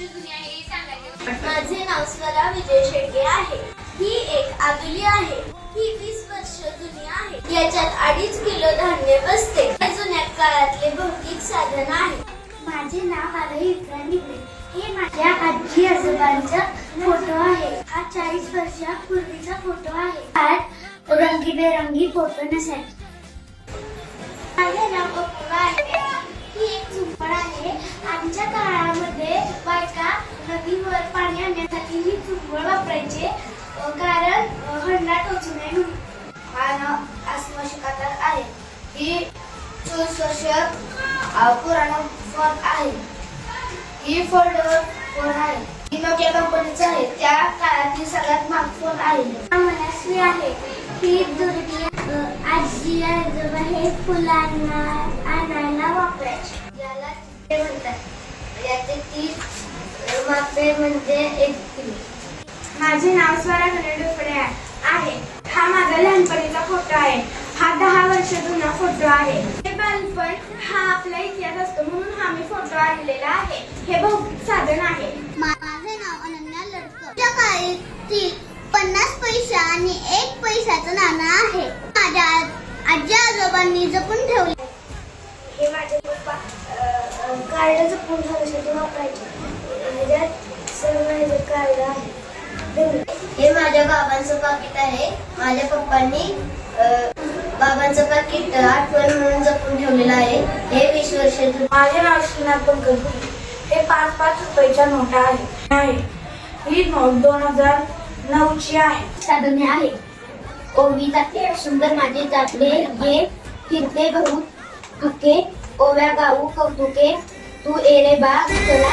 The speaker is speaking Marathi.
जुनी आहे हे सांगायचं. माझे नाव स्वरा विजय शेळके आहे. ही एक आदुली आहे. ही 20 वर्ष जुनी आहे. याच्यात 2.5 किलो धान्य बसते. हे जुन्या काळातले भौतिक साधन आहे. माझे नाव आरोही विक्रांत निगडे. हे माझ्या आजी आजोबांचा फोटो आहे. हा 40 वर्षापूर्वीचा फोटो आहे. आज रंगीबेरंगी फोटो नसायचे. माझे नाव अपूर्वा आहे. ही एक झुंपड आहे. आमच्या काळामध्ये बायका नदीवर पाणी आणण्यासाठी ही झुंपड वापरायचे, कारण हंडा टोचू नये म्हणून. माझं नाव आसमा शिकातर आहे. ही 24 वर्ष पुराणा फोन आहे. ही फोल्डर फोन आहे. ही नोकिया कंपनीचा आहे. त्या काळातील सगळ्यात महाग फोन आहे. मनस्वी आहे. ही दुर्गी आजी आजोबा हे फुलांना आणायला वापरायचे. याला चिठ्ठे म्हणतात. याचे 30 मापे म्हणजे 1 किलो. माझे नाव स्वरा गणेशकडे आहे. हा माझा लहानपणीचा फोटो आहे. हा 10 वर्ष जुना फोटो आहे. हे बालपण हा आपला इतिहास असतो म्हणून हा मी फोटो आणलेला आहे. हे भौतिक साधन आहे. माझे नाव अनन्या लडकं. त्या काळातील 50 पैसा आणि 1 पैशाचं नाणं आहे. माझ्या आजी आजोबांनी जपून ठेवले. हे माझे पप्पा कार्ड जपून ठेवण्यासाठी वापरायचे. ह्याच्यात सर्व ह्याचे कार्ड आहे. हे माझ्या बाबांचं पाकिट आहे. माझ्या पप्पांनी बाबांचं पाकिट आठवण म्हणून जपून ठेवलेलं आहे. हे 20 वर्ष. माझे नाव श्रीनाथ पंकज. हे 5-5 रुपयाच्या नोटा आहे. ही नोट 2009ची आहे. साधने आहे. ओवी जाते सुंदर माझे जातले हे फिरते गहू तुके ओव्या गाऊ कौतुके तू एरे बा तुला